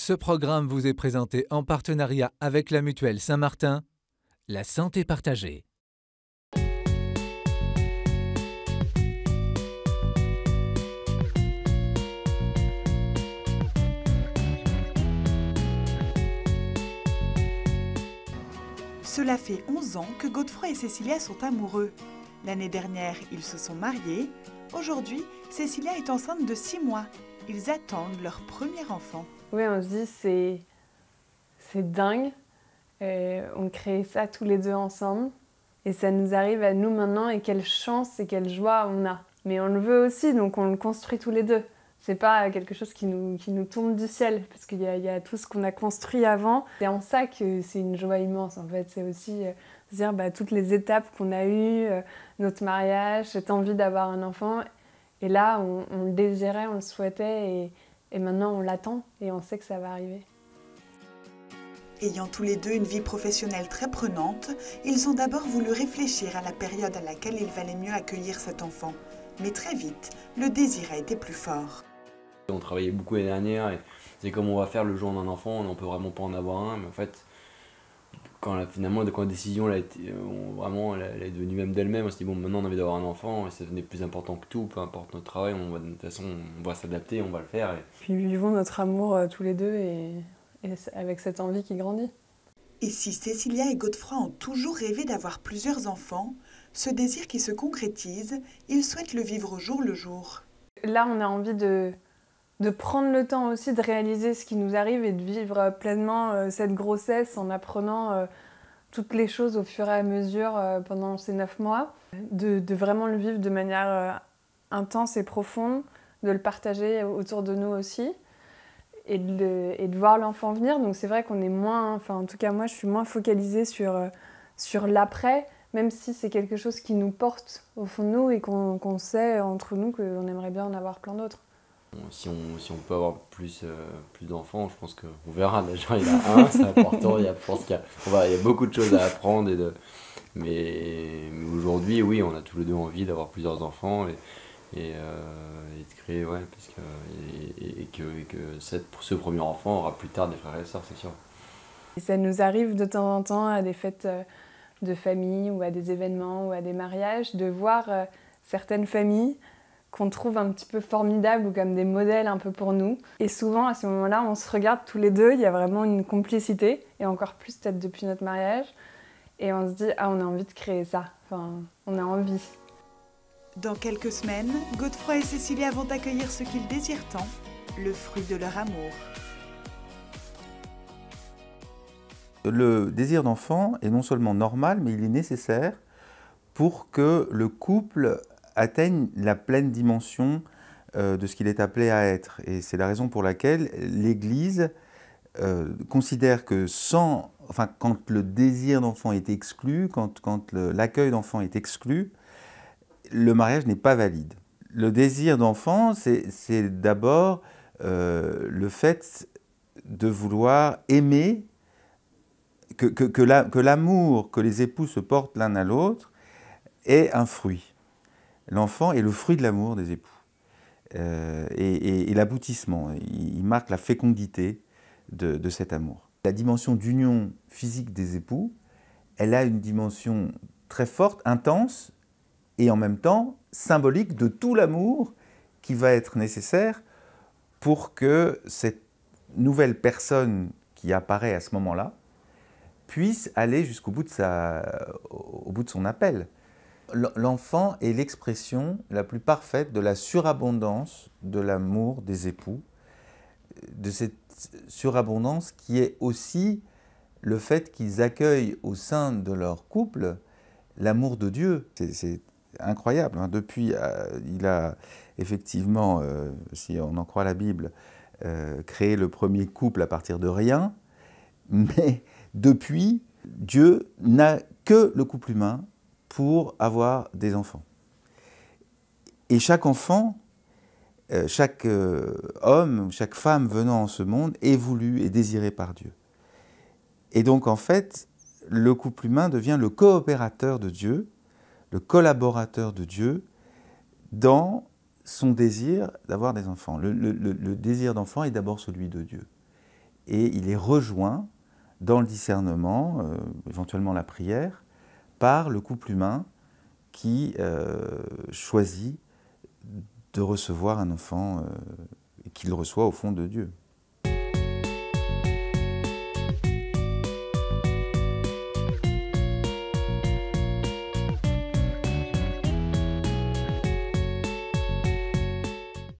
Ce programme vous est présenté en partenariat avec la Mutuelle Saint-Martin, la santé partagée. Cela fait 11 ans que Godefroy et Cécilia sont amoureux. L'année dernière, ils se sont mariés. Aujourd'hui, Cécilia est enceinte de 6 mois. Ils attendent leur premier enfant. Oui, on se dit c'est dingue. On crée ça tous les deux ensemble. Et ça nous arrive à nous maintenant et quelle chance et quelle joie on a. Mais on le veut aussi, donc on le construit tous les deux. C'est pas quelque chose qui nous tombe du ciel, parce qu'il y a tout ce qu'on a construit avant. C'est en ça que c'est une joie immense, en fait. C'est aussi se dire toutes les étapes qu'on a eues, notre mariage, cette envie d'avoir un enfant. Et là, on le désirait, on le souhaitait, et maintenant on l'attend, et on sait que ça va arriver. Ayant tous les deux une vie professionnelle très prenante, ils ont d'abord voulu réfléchir à la période à laquelle il valait mieux accueillir cet enfant. Mais très vite, le désir a été plus fort. On travaillait beaucoup l'année dernière et c'est comme on va faire le jour d'un enfant, on peut vraiment pas en avoir un, mais en fait, finalement la décision elle est devenue même d'elle-même, on s'est dit bon maintenant on a envie d'avoir un enfant et ça devenait plus important que tout, peu importe notre travail, de toute façon on va s'adapter, on va le faire. Puis vivons notre amour tous les deux et avec cette envie qui grandit. Et si Cécilia et Godefroy ont toujours rêvé d'avoir plusieurs enfants, ce désir qui se concrétise, ils souhaitent le vivre au jour le jour. Là on a envie de prendre le temps aussi de réaliser ce qui nous arrive et de vivre pleinement cette grossesse en apprenant toutes les choses au fur et à mesure pendant ces 9 mois. De vraiment le vivre de manière intense et profonde, de le partager autour de nous aussi et de voir l'enfant venir. Donc c'est vrai qu'on est moins, en tout cas moi je suis moins focalisée sur l'après, même si c'est quelque chose qui nous porte au fond de nous et qu'on sait entre nous qu'on aimerait bien en avoir plein d'autres. Si on peut avoir plus d'enfants, je pense qu'on verra. Déjà, il y en a un, c'est important. Je pense qu'il y a beaucoup de choses à apprendre. Mais aujourd'hui, oui, on a tous les deux envie d'avoir plusieurs enfants et de créer, que ce premier enfant aura plus tard des frères et sœurs, c'est sûr. Et ça nous arrive de temps en temps à des fêtes de famille ou à des événements ou à des mariages de voir certaines familles qu'on trouve un petit peu formidables ou comme des modèles un peu pour nous. Et souvent, à ce moment-là, on se regarde tous les deux, il y a vraiment une complicité, et encore plus peut-être depuis notre mariage, et on se dit « Ah, on a envie de créer ça, on a envie ». Dans quelques semaines, Godefroy et Cécilia vont accueillir ce qu'ils désirent tant, le fruit de leur amour. Le désir d'enfant est non seulement normal, mais il est nécessaire pour que le couple atteigne la pleine dimension de ce qu'il est appelé à être. Et c'est la raison pour laquelle l'Église considère que quand le désir d'enfant est exclu, quand l'accueil d'enfant est exclu, le mariage n'est pas valide. Le désir d'enfant, c'est d'abord le fait de vouloir aimer, que l'amour que les époux se portent l'un à l'autre est un fruit. L'enfant est le fruit de l'amour des époux et l'aboutissement. Il marque la fécondité de cet amour. La dimension d'union physique des époux, elle a une dimension très forte, intense et en même temps symbolique de tout l'amour qui va être nécessaire pour que cette nouvelle personne qui apparaît à ce moment-là puisse aller jusqu'au bout de son appel. L'enfant est l'expression la plus parfaite de la surabondance de l'amour des époux, de cette surabondance qui est aussi le fait qu'ils accueillent au sein de leur couple l'amour de Dieu. C'est incroyable. Depuis, il a effectivement, si on en croit la Bible, créé le premier couple à partir de rien, mais depuis, Dieu n'a que le couple humain pour avoir des enfants. Et chaque enfant, chaque homme, chaque femme venant en ce monde est voulu et désiré par Dieu. Et donc en fait, le couple humain devient le coopérateur de Dieu, le collaborateur de Dieu dans son désir d'avoir des enfants. Le désir d'enfant est d'abord celui de Dieu. et il est rejoint dans le discernement, éventuellement la prière, par le couple humain qui choisit de recevoir un enfant et qui le reçoit au fond de Dieu.